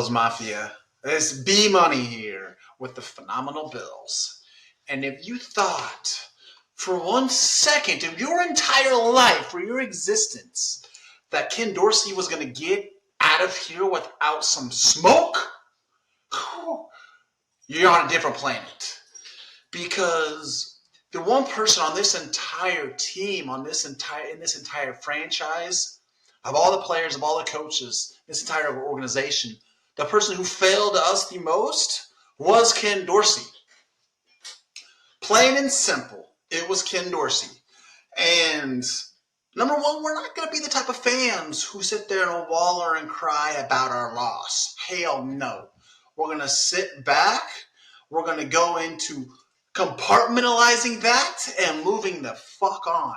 Bills Mafia? It's B Money here with the phenomenal Bills. And if you thought for 1 second of your entire life or your existence that Ken Dorsey was going to get out of here without some smoke, you're on a different planet. Because the one person on this entire team, in this entire franchise, of all the players, of all the coaches, this entire organization, the person who failed us the most was Ken Dorsey. Plain and simple, it was Ken Dorsey. And number one, we're not going to be the type of fans who sit there and waller and cry about our loss. Hell no. We're going to sit back. We're going to go into compartmentalizing that and moving the fuck on.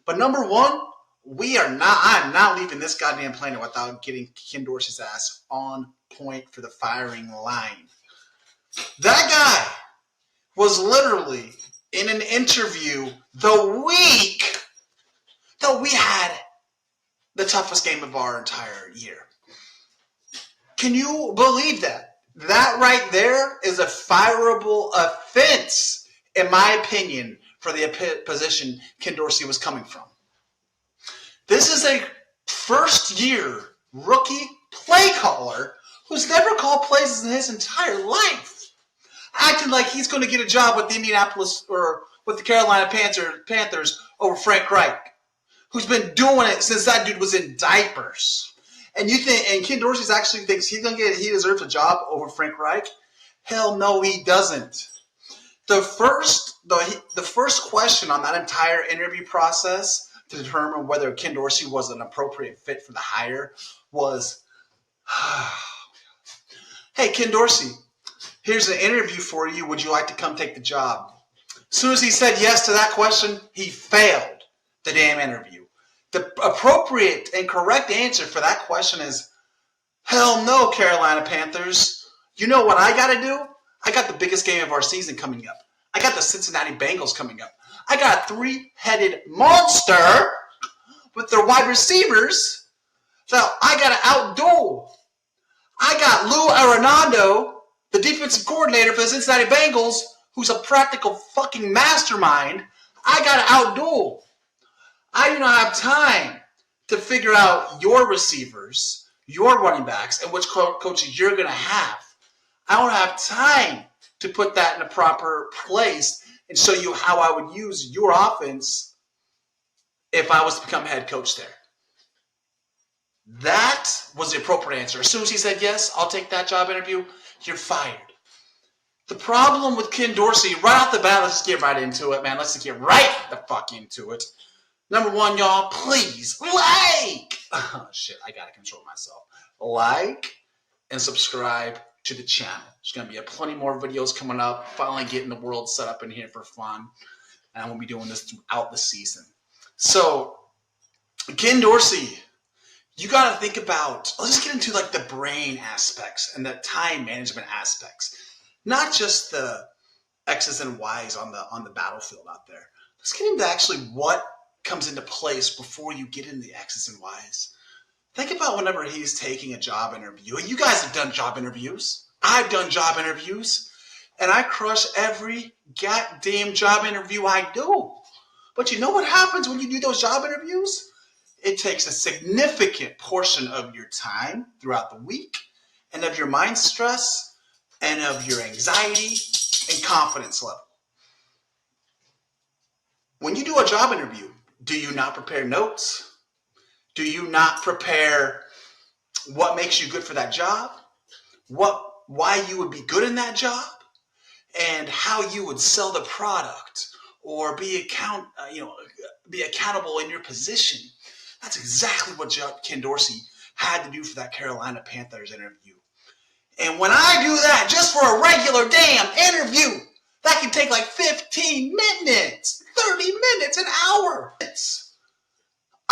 But number one, I'm not leaving this goddamn planet without getting Ken Dorsey's ass on point for the firing line. That guy was literally in an interview the week that we had the toughest game of our entire year. Can you believe that? That right there is a fireable offense, in my opinion, for the position Ken Dorsey was coming from. This is a first-year rookie play caller who's never called plays in his entire life, acting like he's going to get a job with the Indianapolis or with the Carolina Panthers over Frank Reich, who's been doing it since that dude was in diapers. And Ken Dorsey actually thinks he deserves a job over Frank Reich? Hell no, he doesn't. The first question on that entire interview process to determine whether Ken Dorsey was an appropriate fit for the hire was, hey, Ken Dorsey, here's an interview for you. Would you like to come take the job? As soon as he said yes to that question, he failed the damn interview. The appropriate and correct answer for that question is, hell no, Carolina Panthers. You know what I got to do? I got the biggest game of our season coming up. I got the Cincinnati Bengals coming up. I got a three-headed monster with their wide receivers. So I got to outduel. I got Lou Arenado, the defensive coordinator for the Cincinnati Bengals, who's a practical fucking mastermind. I got to outduel. I do not have time to figure out your receivers, your running backs, and which coaches you're going to have. I don't have time to put that in a proper place and show you how I would use your offense if I was to become head coach there. That was the appropriate answer. As soon as he said, yes, I'll take that job interview, you're fired. The problem with Ken Dorsey, right off the bat, let's just get right into it, man. Let's just get right the fuck into it. Number one, y'all, please oh shit, I gotta control myself. Like and subscribe to the channel. There's gonna be plenty more videos coming up. Finally getting the world set up in here for fun. And I'm gonna be doing this throughout the season. So, Ken Dorsey, you gotta think about, let's just get into like the brain aspects and the time management aspects. Not just the X's and Y's on the battlefield out there. Let's get into actually what comes into place before you get into the X's and Y's. Think about whenever he's taking a job interview. You guys have done job interviews. I've done job interviews. And I crush every goddamn job interview I do. But you know what happens when you do those job interviews? It takes a significant portion of your time throughout the week and of your mind stress and of your anxiety and confidence level. When you do a job interview, do you not prepare notes? Do you not prepare what makes you good for that job? Why you would be good in that job? And how you would sell the product or be accountable in your position? That's exactly what Ken Dorsey had to do for that Carolina Panthers interview. And when I do that just for a regular damn interview, that can take like 15 minutes, 30 minutes, an hour.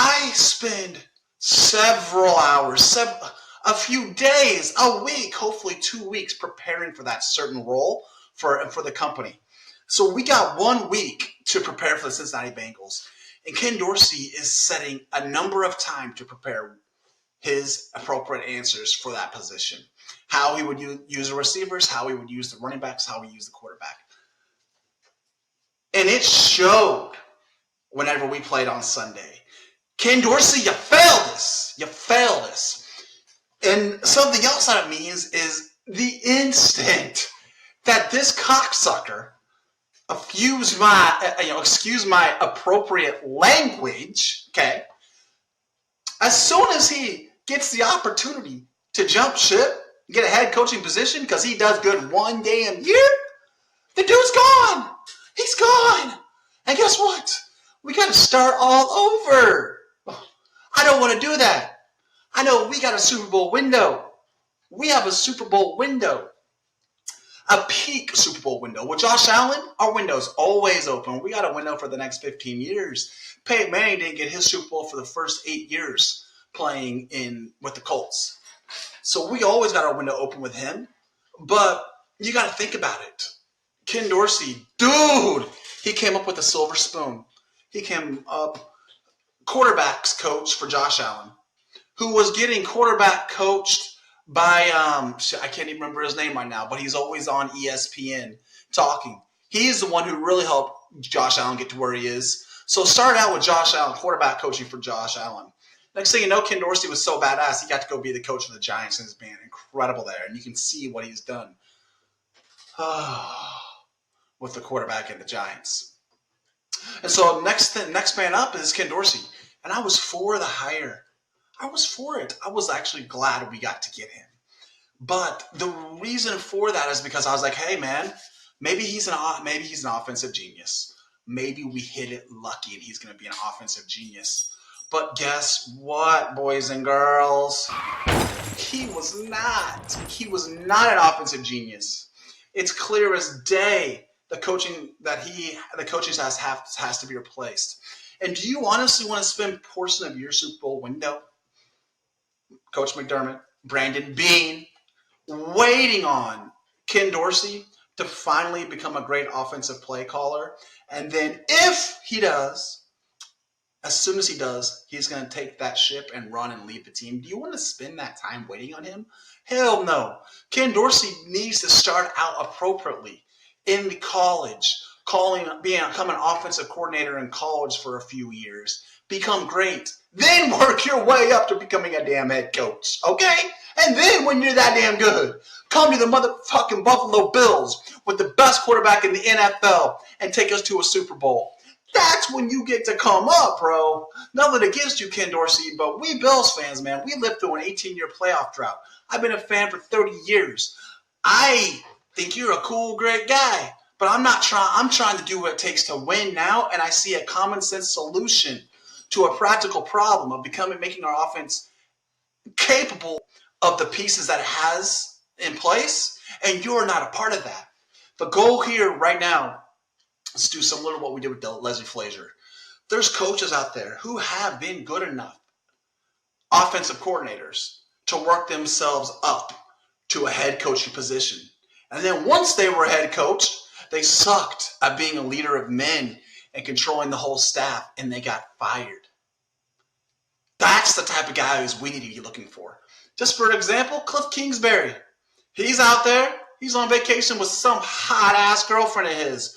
I spend several hours, a few days, a week, hopefully 2 weeks preparing for that certain role for the company. So we got 1 week to prepare for the Cincinnati Bengals. And Ken Dorsey is setting a number of time to prepare his appropriate answers for that position. How he would use the receivers, how he would use the running backs, how he used the quarterback. And it showed whenever we played on Sunday. Ken Dorsey, you failed us. You failed us. And something else that it means is the instant that this cocksucker, excuse my appropriate language, okay, as soon as he gets the opportunity to jump ship, get a head coaching position because he does good one damn year, the dude's gone. He's gone. And guess what? We got to start all over. I don't want to do that. I know we got a Super Bowl window. We have a Super Bowl window. A peak Super Bowl window. With Josh Allen, our window's always open. We got a window for the next 15 years. Peyton Manning didn't get his Super Bowl for the first 8 years playing with the Colts. So we always got our window open with him. But you got to think about it. Ken Dorsey, dude, he came up with a silver spoon. He came up quarterbacks coach for Josh Allen, who was getting quarterback coached by, I can't even remember his name right now, but he's always on ESPN talking. He's the one who really helped Josh Allen get to where he is. So start out with Josh Allen, quarterback coaching for Josh Allen. Next thing you know, Ken Dorsey was so badass, he got to go be the coach of the Giants, and it's been incredible there. And you can see what he's done with the quarterback and the Giants. And so next man up is Ken Dorsey. And I was for the hire. I was for it. I was actually glad we got to get him. But the reason for that is because I was like, hey, man, maybe he's an offensive genius. Maybe we hit it lucky and he's going to be an offensive genius. But guess what, boys and girls? He was not. He was not an offensive genius. It's clear as day the coaching staff has to be replaced. And do you honestly want to spend a portion of your Super Bowl window, Coach McDermott, Brandon Beane, waiting on Ken Dorsey to finally become a great offensive play caller? And then if he does, as soon as he does, he's going to take that ship and run and leave the team. Do you want to spend that time waiting on him? Hell no. Ken Dorsey needs to start out appropriately in the college, become an offensive coordinator in college for a few years, become great, then work your way up to becoming a damn head coach, okay? And then when you're that damn good, come to the motherfucking Buffalo Bills with the best quarterback in the NFL and take us to a Super Bowl. That's when you get to come up, bro. Nothing against you, Ken Dorsey, but we Bills fans, man, we lived through an 18-year playoff drought. I've been a fan for 30 years. I think you're a cool, great guy, but I'm trying to do what it takes to win now, and I see a common sense solution to a practical problem of making our offense capable of the pieces that it has in place, and you're not a part of that. The goal here right now is to do similar to what we did with Leslie Frazier. There's coaches out there who have been good enough, offensive coordinators, to work themselves up to a head coaching position. And then once they were head coach, they sucked at being a leader of men and controlling the whole staff, and they got fired. That's the type of guy who's we need to be looking for. Just for an example, Cliff Kingsbury. He's out there. He's on vacation with some hot-ass girlfriend of his.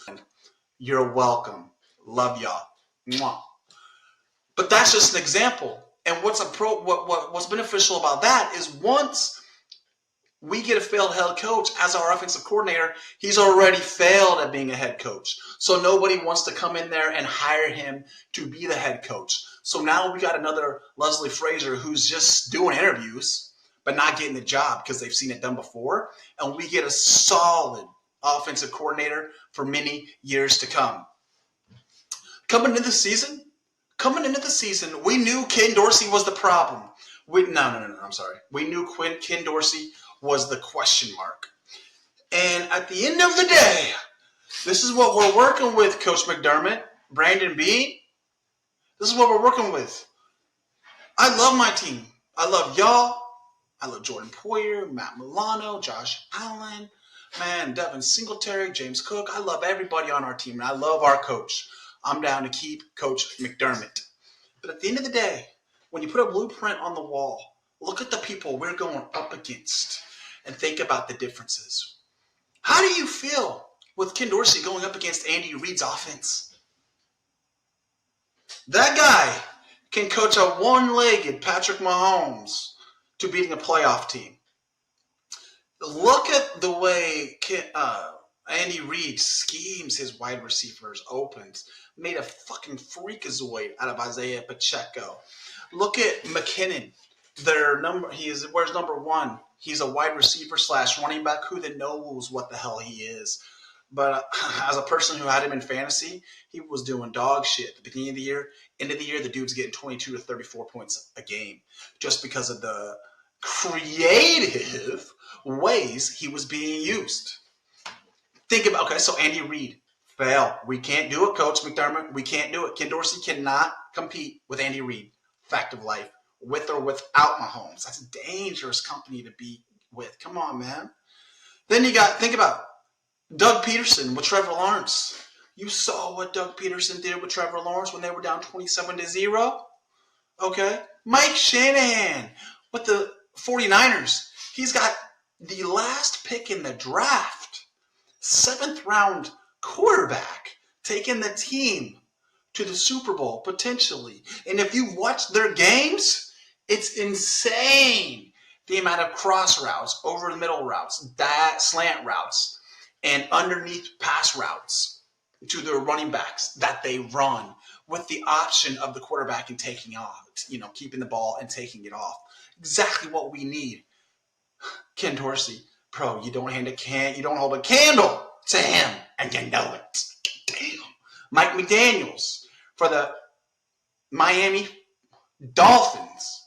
You're welcome. Love y'all. Mwah. But that's just an example. And what's beneficial about that is once we get a failed head coach as our offensive coordinator, he's already failed at being a head coach. So nobody wants to come in there and hire him to be the head coach. So now we got another Leslie Frazier who's just doing interviews, but not getting the job because they've seen it done before. And we get a solid offensive coordinator for many years to come. Coming into the season, we knew Ken Dorsey was the problem. We knew Ken Dorsey was the question mark. And at the end of the day, this is what we're working with, Coach McDermott, Brandon Beane. This is what we're working with. I love my team. I love y'all. I love Jordan Poyer, Matt Milano, Josh Allen, man, Devin Singletary, James Cook. I love everybody on our team, and I love our coach. I'm down to keep Coach McDermott. But at the end of the day, when you put a blueprint on the wall, Look at the people we're going up against and think about the differences. How do you feel with Ken Dorsey going up against Andy Reid's offense? That guy can coach a one-legged Patrick Mahomes to beating a playoff team. Look at the way Andy Reid schemes his wide receivers, opens, made a fucking freakazoid out of Isaiah Pacheco. Look at McKinnon. Where's number one? He's a wide receiver / running back. Who then knows what the hell he is? But as a person who had him in fantasy, he was doing dog shit at the beginning of the year. End of the year, the dude's getting 22 to 34 points a game just because of the creative ways he was being used. Think about, okay, so Andy Reid, fail. We can't do it, Coach McDermott. We can't do it. Ken Dorsey cannot compete with Andy Reid. Fact of life. With or without Mahomes. That's a dangerous company to be with. Come on, man. Then think about Doug Peterson with Trevor Lawrence. You saw what Doug Peterson did with Trevor Lawrence when they were down 27-0. Okay. Mike Shanahan with the 49ers. He's got the last pick in the draft. 7th round quarterback taking the team to the Super Bowl potentially. And if you watch their games, it's insane the amount of cross routes, over the middle routes, slant routes, and underneath pass routes to their running backs that they run with the option of the quarterback and taking off, keeping the ball and taking it off. Exactly what we need. Ken Dorsey, bro, you don't hold a candle to him, and you know it. Damn. Mike McDaniels for the Miami Dolphins.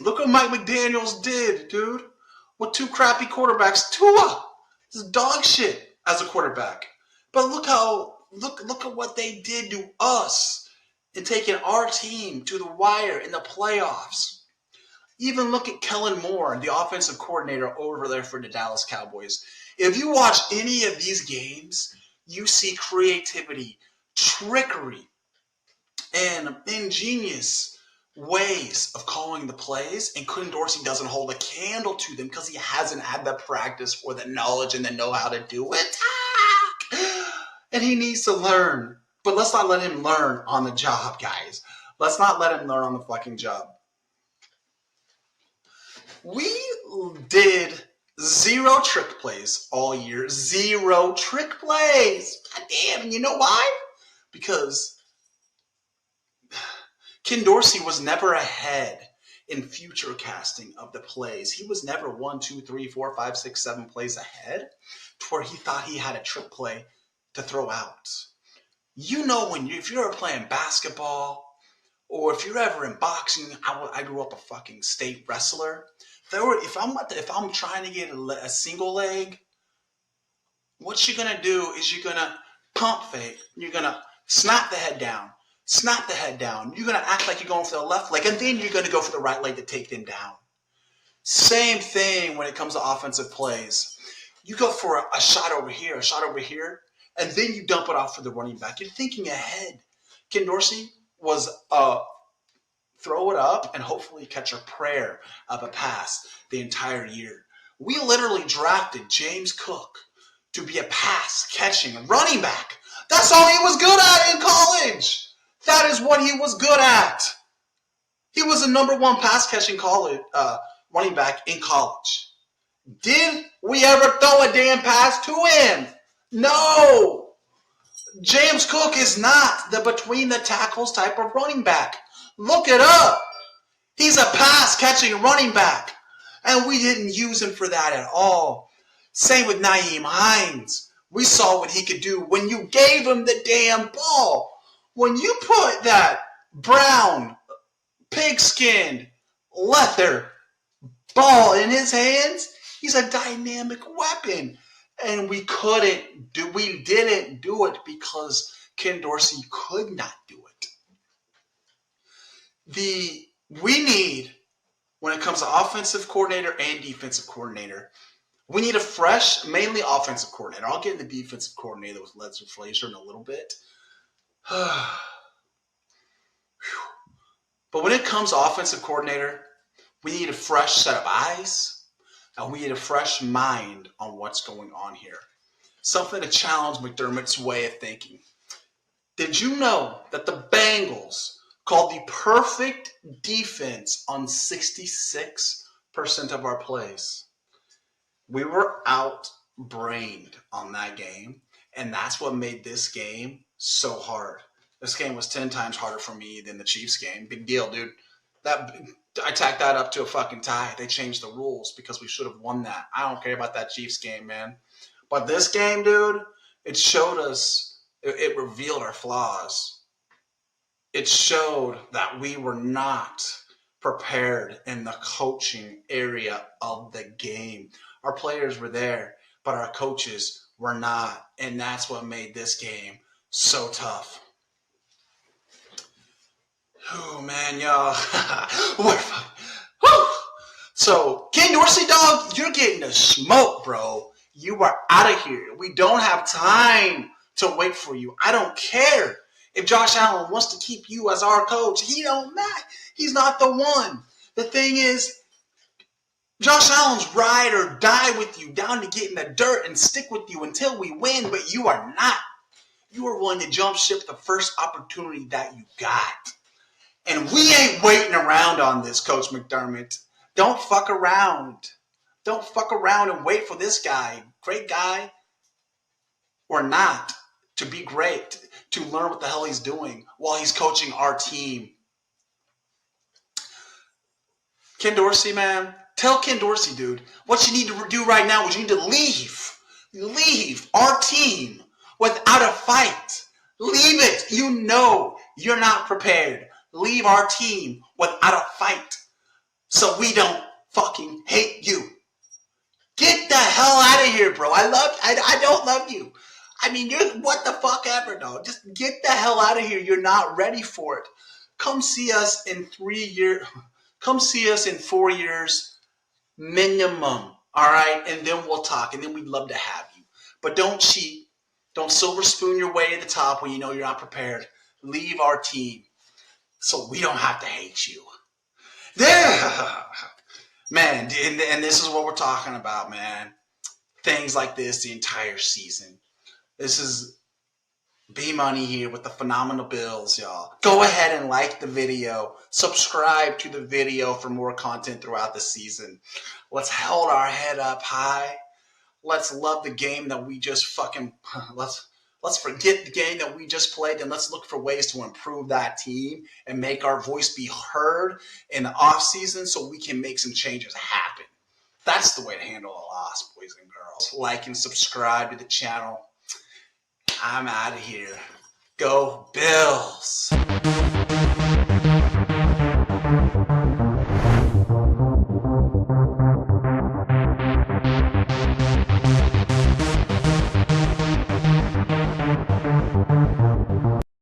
Look what Mike McDaniels did, dude. With 2 crappy quarterbacks. Tua is dog shit as a quarterback. But look at what they did to us in taking our team to the wire in the playoffs. Even look at Kellen Moore, the offensive coordinator over there for the Dallas Cowboys. If you watch any of these games, you see creativity, trickery, and ingenious ways of calling the plays, and Ken Dorsey doesn't hold a candle to them because he hasn't had the practice or the knowledge and the know-how to do it. And he needs to learn. But let's not let him learn on the job, guys. Let's not let him learn on the fucking job. We did 0 trick plays all year. 0 trick plays. God damn. And you know why? Because Ken Dorsey was never ahead in future casting of the plays. He was never 1, 2, 3, 4, 5, 6, 7 plays ahead to where he thought he had a trick play to throw out. If you're playing basketball or if you're ever in boxing, I grew up a fucking state wrestler. If I'm trying to get a single leg, what you're gonna do is you're gonna pump fake. You're gonna snap the head down. Snap the head down. You're going to act like you're going for the left leg, and then you're going to go for the right leg to take them down. Same thing when it comes to offensive plays. You go for a shot over here, and then you dump it off for the running back. You're thinking ahead. Ken Dorsey was throw it up and hopefully catch a prayer of a pass the entire year. We literally drafted James Cook to be a pass-catching running back. That's all he was good at in college. That is what he was good at. He was the number 1 pass-catching running back in college. Did we ever throw a damn pass to him? No. James Cook is not the between-the-tackles type of running back. Look it up. He's a pass-catching running back. And we didn't use him for that at all. Same with Nyheim Hines. We saw what he could do when you gave him the damn ball. When you put that brown, pig-skinned, leather ball in his hands, he's a dynamic weapon. And we didn't do it because Ken Dorsey could not do it. We need, when it comes to offensive coordinator and defensive coordinator, we need a fresh, mainly offensive coordinator. I'll get into defensive coordinator with Leslie Frazier in a little bit. But when it comes to offensive coordinator, We need a fresh set of eyes, and we need a fresh mind on what's going on here. Something to challenge McDermott's way of thinking. Did you know that the Bengals called the perfect defense on 66% of our plays? We were outbrained on that game, and that's what made this game so hard. This game was 10 times harder for me than the Chiefs game. Big deal, dude. I tacked that up to a fucking tie. They changed the rules because we should have won that. I don't care about that Chiefs game, man. But this game, dude, it showed us, it revealed our flaws. It showed that we were not prepared in the coaching area of the game. Our players were there, but our coaches were not. And that's what made this game so tough. Oh, man, y'all. So, Ken Dorsey, dog, you're getting the smoke, bro. You are out of here. We don't have time to wait for you. I don't care if Josh Allen wants to keep you as our coach. He don't matter. He's not the one. The thing is, Josh Allen's ride or die with you down to get in the dirt and stick with you until we win, but you are not. You are willing to jump ship the first opportunity that you got. And we ain't waiting around on this, Coach McDermott. Don't fuck around. Don't fuck around and wait for this guy, great guy or not, to be great, to learn what the hell he's doing while he's coaching our team. Ken Dorsey, man, tell Ken Dorsey, dude, what you need to do right now is you need to leave our team without a fight. Leave it. You know you're not prepared. Leave our team without a fight so we don't fucking hate you. Get the hell out of here, bro. I don't love you. I mean, you're what the fuck ever, dog. Just get the hell out of here. You're not ready for it. Come see us in 3 years. Come see us in 4 years minimum. All right, and then we'll talk, and then we'd love to have you. But don't cheat. Don't silver spoon your way to the top when you know you're not prepared. Leave our team so we don't have to hate you. There. Man, and this is what we're talking about, man. Things like this the entire season. This is B-Money here with the Phenomenal Bills, y'all. Go ahead and like the video. Subscribe to the video for more content throughout the season. Let's hold our head up high. Let's love the game that we just fucking... Let's forget the game that we just played, and let's look for ways to improve that team and make our voice be heard in the offseason so we can make some changes happen. That's the way to handle a loss, boys and girls. Like and subscribe to the channel. I'm out of here. Go Bills!